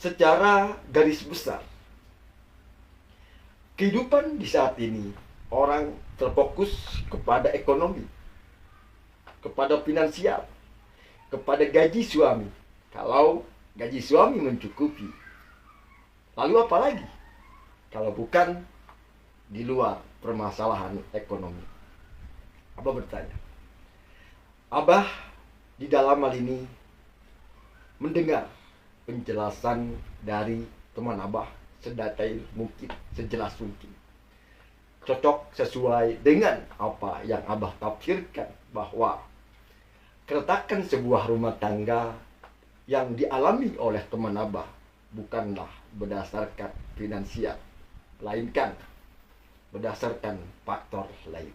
secara garis besar, kehidupan di saat ini, orang terfokus kepada ekonomi, kepada finansial, kepada gaji suami. Kalau gaji suami mencukupi, lalu apa lagi kalau bukan di luar permasalahan ekonomi? Abah bertanya. Abah di dalam hal ini mendengar penjelasan dari teman Abah sedetail mungkin, sejelas mungkin, cocok sesuai dengan apa yang Abah tafsirkan, bahwa keretakan sebuah rumah tangga yang dialami oleh teman Abah bukanlah berdasarkan finansial, melainkan berdasarkan faktor lain.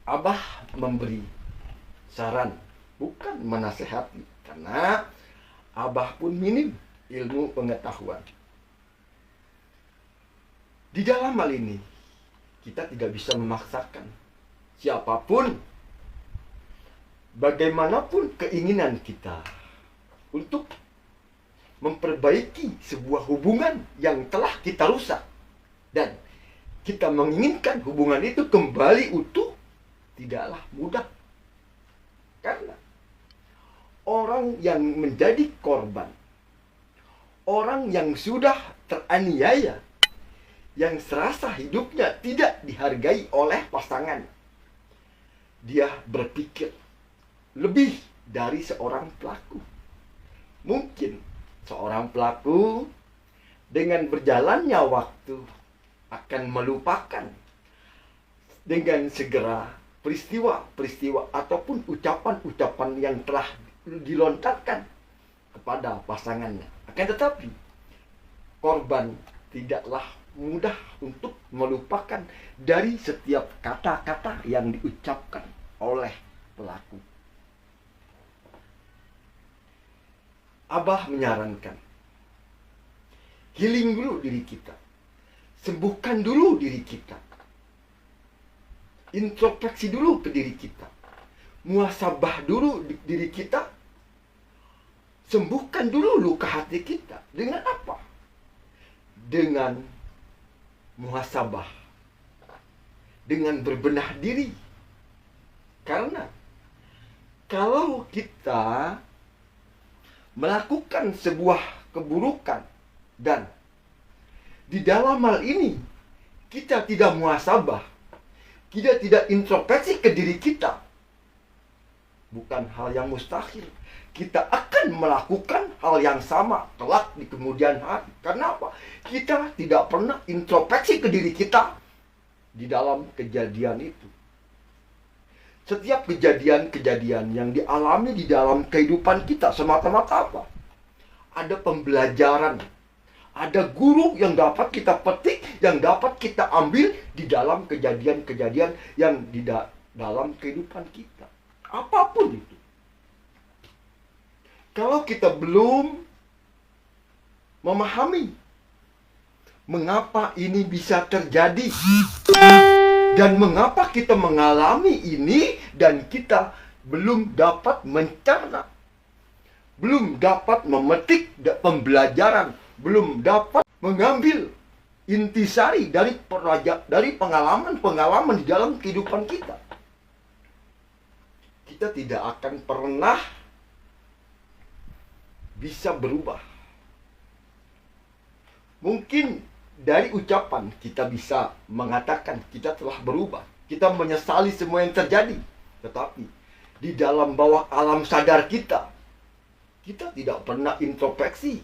Abah memberi saran, bukan menasehati, karena Abah pun minim ilmu pengetahuan. Di dalam hal ini, kita tidak bisa memaksakan siapapun, bagaimanapun keinginan kita untuk memperbaiki sebuah hubungan yang telah kita rusak, dan kita menginginkan hubungan itu kembali utuh, tidaklah mudah. Karena orang yang menjadi korban, orang yang sudah teraniaya, yang serasa hidupnya tidak dihargai oleh pasangan, dia berpikir lebih dari seorang pelaku. Mungkin seorang pelaku dengan berjalannya waktu akan melupakan dengan segera peristiwa-peristiwa ataupun ucapan-ucapan yang telah dilontarkan kepada pasangannya. Akan tetapi korban tidaklah mudah untuk melupakan dari setiap kata-kata yang diucapkan oleh pelaku. Abah menyarankan, healing dulu diri kita, sembuhkan dulu diri kita, introspeksi dulu ke diri kita, muhasabah dulu diri kita, sembuhkan dulu luka hati kita. Dengan apa? Dengan muhasabah, dengan berbenah diri. Karena kalau kita melakukan sebuah keburukan dan di dalam hal ini kita tidak muhasabah, kita tidak introspeksi ke diri kita, bukan hal yang mustahil. Kita akan melakukan hal yang sama kelak di kemudian hari. Karena apa? Kita tidak pernah introspeksi ke diri kita di dalam kejadian itu. Setiap kejadian-kejadian yang dialami di dalam kehidupan kita semata-mata apa? Ada pembelajaran, ada guru yang dapat kita petik, yang dapat kita ambil di dalam kejadian-kejadian yang di dalam kehidupan kita. Apapun itu. Kalau kita belum memahami mengapa ini bisa terjadi dan mengapa kita mengalami ini, dan kita belum dapat mencerna, belum dapat memetik pembelajaran, belum dapat mengambil intisari dari pengalaman-pengalaman di dalam kehidupan kita, kita tidak akan pernah bisa berubah. Mungkin dari ucapan kita bisa mengatakan kita telah berubah, kita menyesali semua yang terjadi. Tetapi di dalam bawah alam sadar kita, kita tidak pernah introspeksi,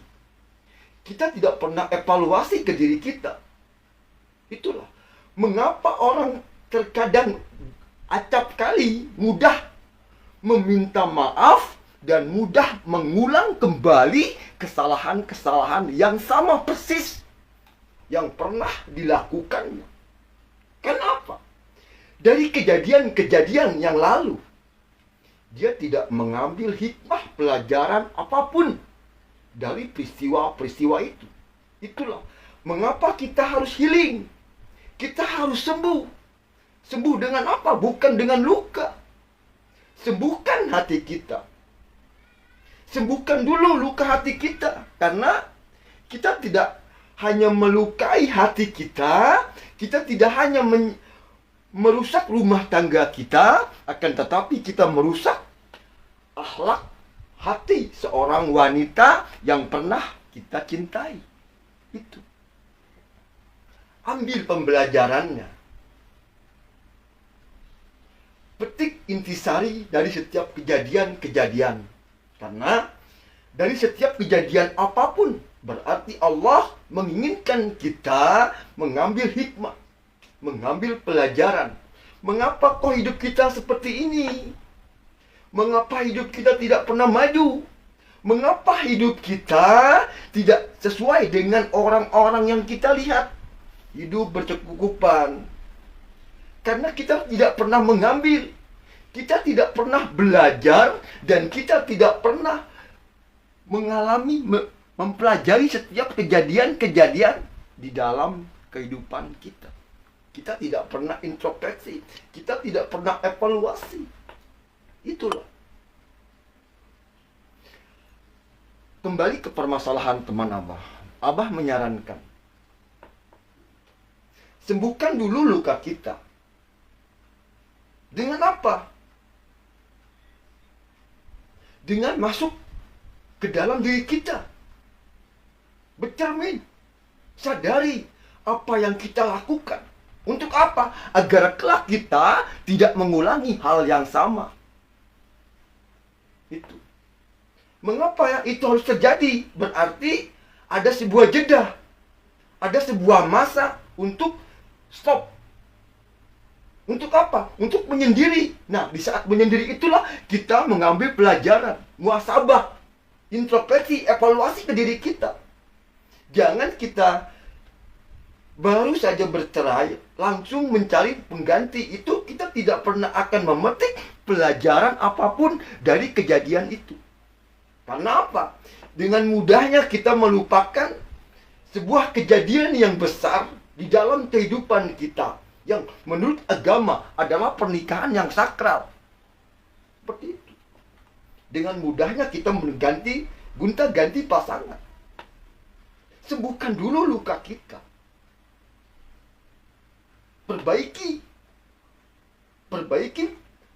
kita tidak pernah evaluasi ke diri kita. Itulah mengapa orang terkadang acap kali mudah meminta maaf dan mudah mengulang kembali kesalahan-kesalahan yang sama persis yang pernah dilakukannya. Kenapa? Dari kejadian-kejadian yang lalu, dia tidak mengambil hikmah pelajaran apapun dari peristiwa-peristiwa itu. Itulah mengapa kita harus healing. Kita harus sembuh. Sembuh dengan apa? Bukan dengan luka. Sembuhkan hati kita. Sembuhkan dulu luka hati kita. Karena kita tidak hanya melukai hati kita, kita tidak hanya merusak rumah tangga kita, akan tetapi kita merusak akhlak hati seorang wanita yang pernah kita cintai. Itu. Ambil pembelajarannya. Petik intisari dari setiap kejadian-kejadian. Karena dari setiap kejadian apapun, berarti Allah menginginkan kita mengambil hikmah, mengambil pelajaran. Mengapa kok hidup kita seperti ini? Mengapa hidup kita tidak pernah maju? Mengapa hidup kita tidak sesuai dengan orang-orang yang kita lihat? Hidup berkecukupan. Karena kita tidak pernah mengambil, kita tidak pernah belajar, dan kita tidak pernah mengalami, mempelajari setiap kejadian-kejadian di dalam kehidupan kita. Kita tidak pernah introspeksi, kita tidak pernah evaluasi. Itulah. Kembali ke permasalahan teman Abah. Abah menyarankan, sembuhkan dulu luka kita. Dengan apa? Dengan masuk ke dalam diri kita. Bercermin. Sadari apa yang kita lakukan. Untuk apa? Agar kelak kita tidak mengulangi hal yang sama. Itu. Mengapa itu harus terjadi? Berarti ada sebuah jeda. Ada sebuah masa untuk stop. Untuk apa? Untuk menyendiri. Nah, di saat menyendiri itulah kita mengambil pelajaran, muhasabah, introspeksi, evaluasi ke diri kita. Jangan kita baru saja bercerai, langsung mencari pengganti. Itu kita tidak pernah akan memetik pelajaran apapun dari kejadian itu. Karena apa? Dengan mudahnya kita melupakan sebuah kejadian yang besar di dalam kehidupan kita, yang menurut agama adalah pernikahan yang sakral. Seperti itu. Dengan mudahnya kita mengganti, gonta-ganti pasangan. Sembuhkan dulu luka kita. Perbaiki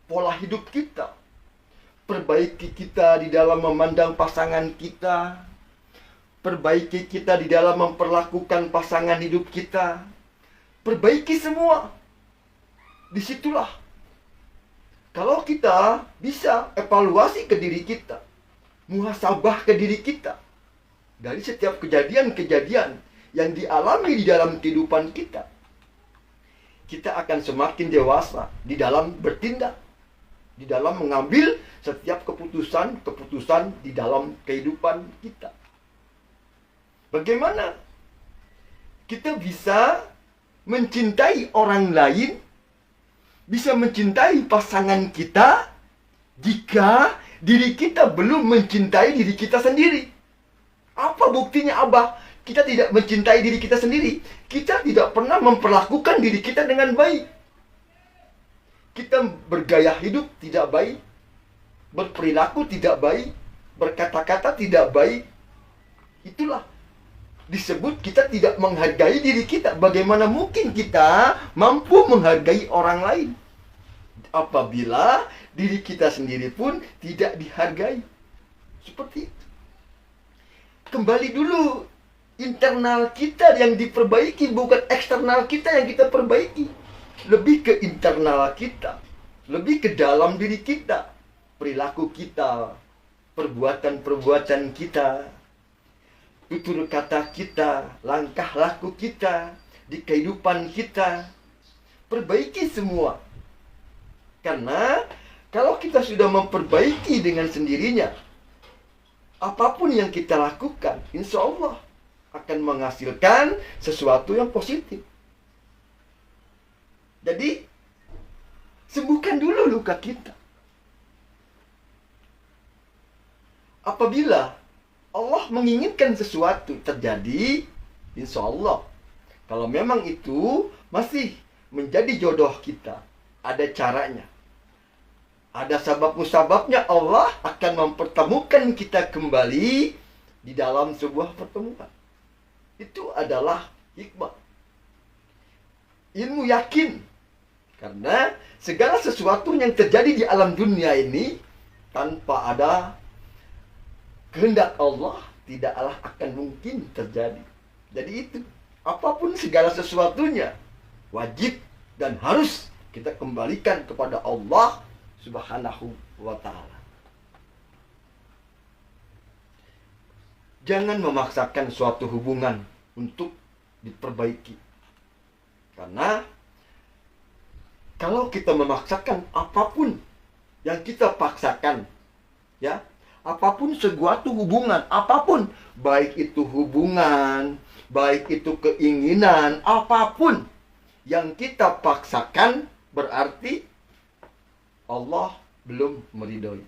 pola hidup kita. Perbaiki kita di dalam memandang pasangan kita. Perbaiki kita di dalam memperlakukan pasangan hidup kita. Perbaiki semua. Disitulah. Kalau kita bisa evaluasi ke diri kita, muhasabah ke diri kita, dari setiap kejadian-kejadian yang dialami di dalam kehidupan kita, kita akan semakin dewasa di dalam bertindak, di dalam mengambil setiap keputusan-keputusan di dalam kehidupan kita. Bagaimana kita bisa mencintai orang lain, bisa mencintai pasangan kita, jika diri kita belum mencintai diri kita sendiri? Apa buktinya, Abah? Kita tidak mencintai diri kita sendiri. Kita tidak pernah memperlakukan diri kita dengan baik. Kita bergaya hidup tidak baik, berperilaku tidak baik, berkata-kata tidak baik. Itulah disebut kita tidak menghargai diri kita. Bagaimana mungkin kita mampu menghargai orang lain apabila diri kita sendiri pun tidak dihargai? Seperti itu. Kembali dulu, internal kita yang diperbaiki, bukan eksternal kita yang kita perbaiki. Lebih ke internal kita, lebih ke dalam diri kita, perilaku kita, perbuatan-perbuatan kita, tutur kata kita, langkah laku kita, di kehidupan kita. Perbaiki semua. Karena kalau kita sudah memperbaiki dengan sendirinya, apapun yang kita lakukan, insya Allah akan menghasilkan sesuatu yang positif. Jadi, sembuhkan dulu luka kita. Apabila Allah menginginkan sesuatu terjadi, insya Allah, kalau memang itu masih menjadi jodoh kita, ada caranya. Ada sebab musababnya, Allah akan mempertemukan kita kembali di dalam sebuah pertemuan. Itu adalah hikmah. Ilmu yakin. Karena segala sesuatu yang terjadi di alam dunia ini tanpa ada kehendak Allah tidaklah akan mungkin terjadi. Jadi itu, apapun segala sesuatunya wajib dan harus kita kembalikan kepada Allah Subhanahu wa ta'ala. Jangan memaksakan suatu hubungan untuk diperbaiki. Karena kalau kita memaksakan apapun yang kita paksakan, ya, apapun suatu hubungan, apapun, baik itu hubungan, baik itu keinginan, apapun yang kita paksakan, berarti Allah belum meridhoi.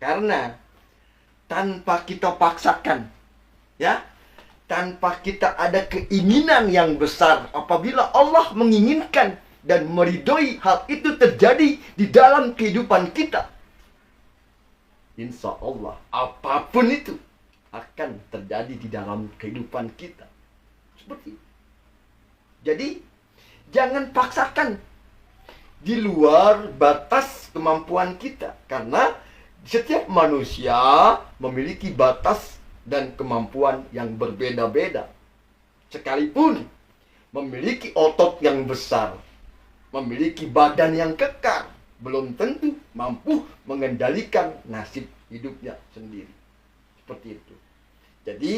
Karena tanpa kita paksakan, ya, tanpa kita ada keinginan yang besar, apabila Allah menginginkan dan meridhoi hal itu terjadi di dalam kehidupan kita, insya Allah apapun itu akan terjadi di dalam kehidupan kita. Seperti itu. Jadi jangan paksakan di luar batas kemampuan kita. Karena setiap manusia memiliki batas dan kemampuan yang berbeda-beda. Sekalipun memiliki otot yang besar, memiliki badan yang kekar, belum tentu mampu mengendalikan nasib hidupnya sendiri. Seperti itu. Jadi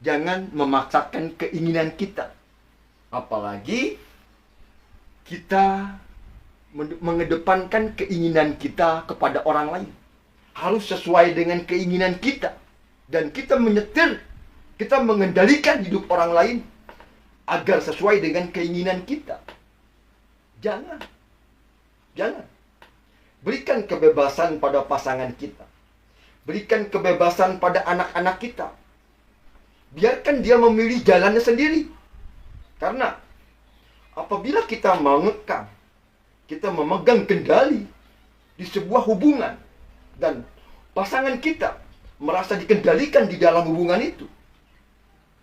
jangan memaksakan keinginan kita. Apalagi kita mengedepankan keinginan kita kepada orang lain. Harus sesuai dengan keinginan kita. Dan kita menyetir, kita mengendalikan hidup orang lain agar sesuai dengan keinginan kita. Jangan. Jangan. Berikan kebebasan pada pasangan kita. Berikan kebebasan pada anak-anak kita. Biarkan dia memilih jalannya sendiri. Karena apabila kita mengekang, kita memegang kendali di sebuah hubungan, dan pasangan kita merasa dikendalikan di dalam hubungan itu,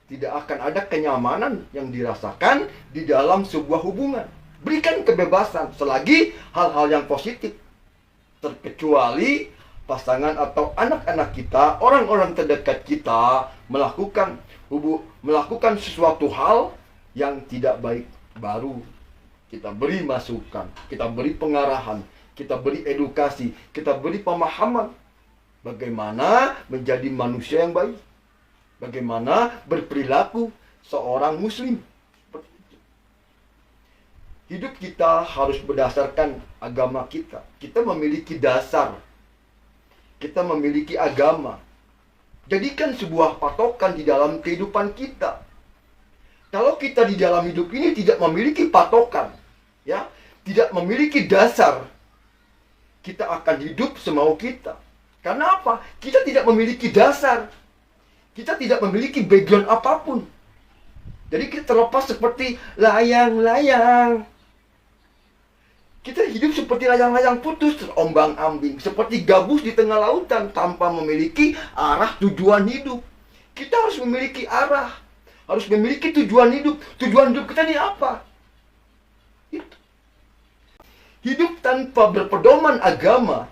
tidak akan ada kenyamanan yang dirasakan di dalam sebuah hubungan. Berikan kebebasan selagi hal-hal yang positif. Terkecuali pasangan atau anak-anak kita, orang-orang terdekat kita melakukan sesuatu hal yang tidak baik, baru kita beri masukan, kita beri pengarahan, kita beri edukasi, kita beri pemahaman bagaimana menjadi manusia yang baik, bagaimana berperilaku seorang muslim. Hidup kita harus berdasarkan agama kita. Kita memiliki dasar, kita memiliki agama. Jadikan sebuah patokan di dalam kehidupan kita. Kalau kita di dalam hidup ini tidak memiliki patokan, ya, tidak memiliki dasar, kita akan hidup semau kita. Karena apa? Kita tidak memiliki dasar. Kita tidak memiliki background apapun. Jadi kita terlepas seperti layang-layang. Kita hidup seperti layang-layang putus, terombang-ambing, seperti gabus di tengah lautan tanpa memiliki arah tujuan hidup. Kita harus memiliki arah, harus memiliki tujuan hidup. Tujuan hidup kita ini apa? Itu. Hidup tanpa berpedoman agama,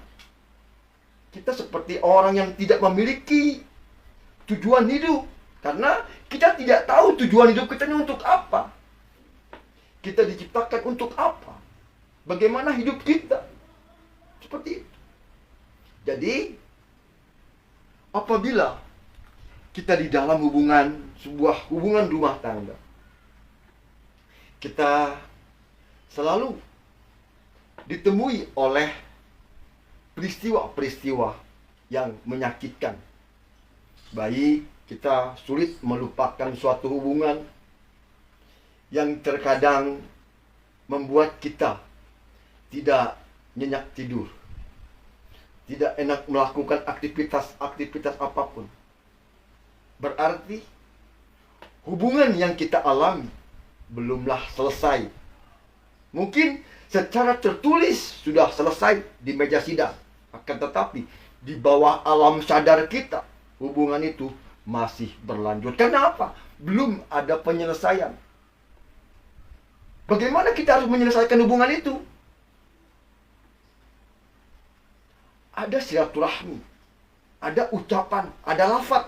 kita seperti orang yang tidak memiliki tujuan hidup. Karena kita tidak tahu tujuan hidup kita ini untuk apa. Kita diciptakan untuk apa? Bagaimana hidup kita? Seperti itu. Jadi, apabila kita di dalam sebuah hubungan rumah tangga, kita selalu ditemui oleh peristiwa-peristiwa yang menyakitkan. Baik kita sulit melupakan suatu hubungan yang terkadang membuat kita tidak nyenyak tidur, tidak enak melakukan aktivitas apapun. Berarti hubungan yang kita alami belumlah selesai. Mungkin secara tertulis sudah selesai di meja sidang. Akan tetapi di bawah alam sadar kita, hubungan itu masih berlanjut. Kenapa? Belum ada penyelesaian. Bagaimana kita harus menyelesaikan hubungan itu? Ada silaturahmi, ada ucapan, ada lafaz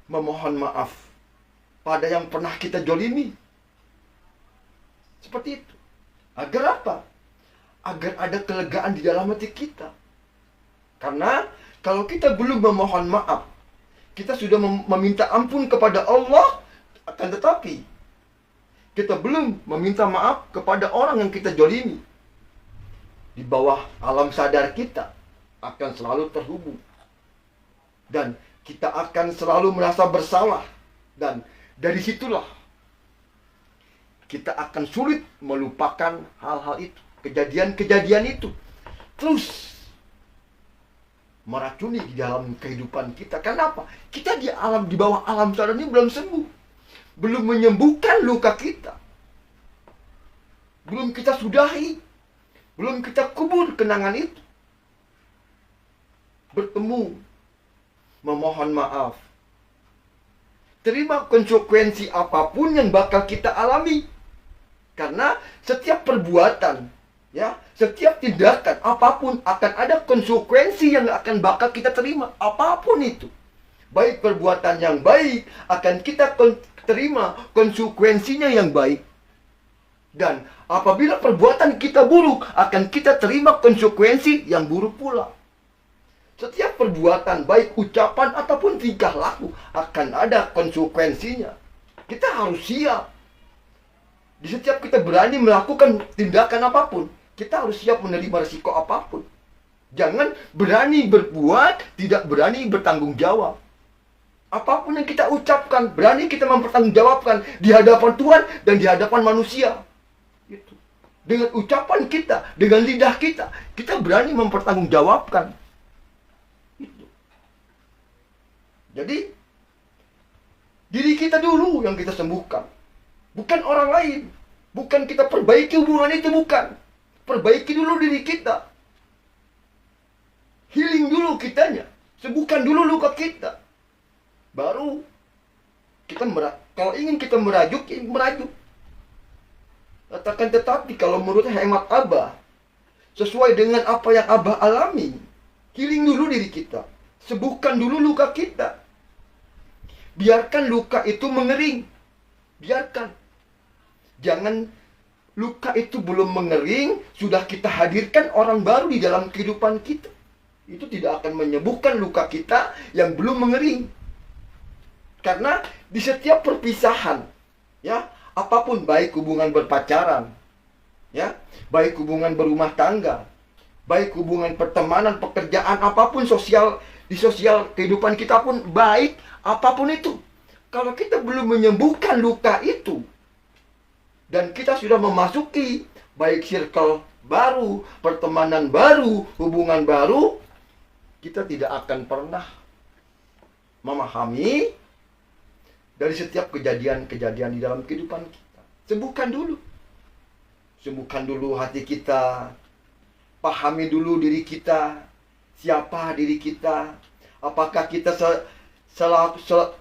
memohon maaf pada yang pernah kita jolimi. Seperti itu. Agar apa? Agar ada kelegaan di dalam hati kita. Karena kalau kita belum memohon maaf, kita sudah meminta ampun kepada Allah, akan tetapi kita belum meminta maaf kepada orang yang kita jolimi, di bawah alam sadar kita akan selalu terhubung. Dan kita akan selalu merasa bersalah. Dan dari situlah kita akan sulit melupakan hal-hal itu, kejadian-kejadian itu. Terus meracuni di dalam kehidupan kita. Kenapa? Kita di bawah alam sadar ini belum sembuh. Belum menyembuhkan luka kita. Belum kita sudahi. Belum kita kubur kenangan itu. Bertemu, memohon maaf, terima konsekuensi apapun yang bakal kita alami. Karena setiap perbuatan, ya, setiap tindakan apapun akan ada konsekuensi yang akan bakal kita terima, apapun itu. Baik perbuatan yang baik akan kita terima konsekuensinya yang baik. Dan apabila perbuatan kita buruk, akan kita terima konsekuensi yang buruk pula. Setiap perbuatan, baik ucapan ataupun tingkah laku, akan ada konsekuensinya. Kita harus siap. Di setiap kita berani melakukan tindakan apapun, kita harus siap menerima risiko apapun. Jangan berani berbuat, tidak berani bertanggung jawab. Apapun yang kita ucapkan, berani kita mempertanggungjawabkan di hadapan Tuhan dan di hadapan manusia. Itu. Dengan ucapan kita, dengan lidah kita, kita berani mempertanggungjawabkan. Itu. Jadi, diri kita dulu yang kita sembuhkan. Bukan orang lain. Bukan kita perbaiki hubungan itu, bukan. Perbaiki dulu diri kita. Healing dulu kitanya. Sembuhkan dulu luka kita. Baru kita kalau ingin kita merajuk, merajuk. Katakan tetapi kalau menurut hemat Abah, sesuai dengan apa yang Abah alami, healing dulu diri kita. Sembuhkan dulu luka kita. Biarkan luka itu mengering. Biarkan. Jangan luka itu belum mengering, sudah kita hadirkan orang baru di dalam kehidupan kita. Itu tidak akan menyembuhkan luka kita yang belum mengering. Karena di setiap perpisahan, ya, apapun, baik hubungan berpacaran, ya, baik hubungan berumah tangga, baik hubungan pertemanan, pekerjaan, apapun di sosial kehidupan kita pun baik, apapun itu. Kalau kita belum menyembuhkan luka itu, dan kita sudah memasuki baik circle baru, pertemanan baru, hubungan baru, kita tidak akan pernah memahami dari setiap kejadian-kejadian di dalam kehidupan kita. Sembuhkan dulu. Sembuhkan dulu hati kita. Pahami dulu diri kita. Siapa diri kita? Apakah kita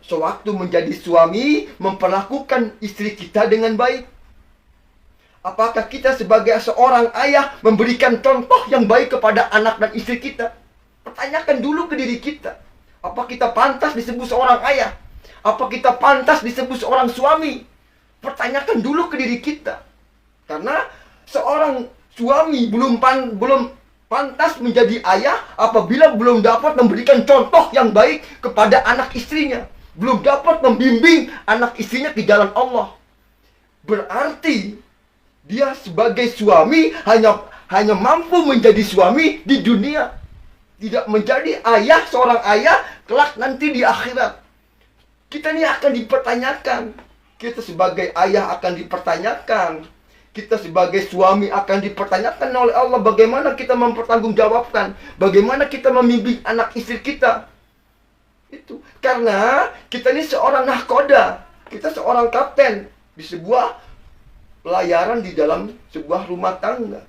sewaktu menjadi suami memperlakukan istri kita dengan baik? Apakah kita sebagai seorang ayah memberikan contoh yang baik kepada anak dan istri kita? Pertanyakan dulu ke diri kita. Apa kita pantas disebut seorang ayah? Apa kita pantas disebut seorang suami? Pertanyakan dulu ke diri kita. Karena seorang suami belum pantas menjadi ayah apabila belum dapat memberikan contoh yang baik kepada anak istrinya. Belum dapat membimbing anak istrinya ke jalan Allah. Berarti dia sebagai suami hanya mampu menjadi suami di dunia. Tidak menjadi ayah, seorang ayah kelak nanti di akhirat. Kita ini akan dipertanyakan. Kita sebagai ayah akan dipertanyakan. Kita sebagai suami akan dipertanyakan oleh Allah. Bagaimana kita mempertanggungjawabkan. Bagaimana kita membimbing anak istri kita. Itu. Karena kita ini seorang nahkoda. Kita seorang kapten di sebuah pelayaran di dalam sebuah rumah tangga.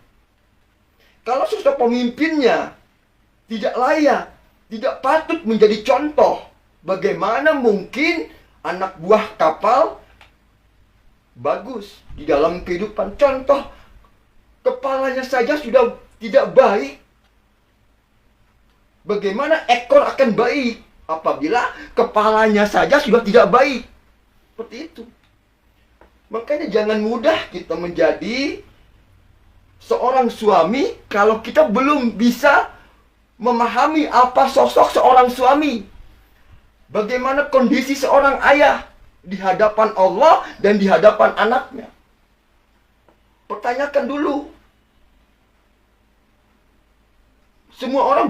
Kalau sosok pemimpinnya tidak layak, tidak patut menjadi contoh, bagaimana mungkin anak buah kapal bagus di dalam kehidupan? Contoh, kepalanya saja sudah tidak baik. Bagaimana ekor akan baik apabila kepalanya saja sudah tidak baik? Seperti itu. Makanya jangan mudah kita menjadi seorang suami kalau kita belum bisa memahami apa sosok seorang suami. Bagaimana kondisi seorang ayah di hadapan Allah dan di hadapan anaknya. Pertanyakan dulu. Semua orang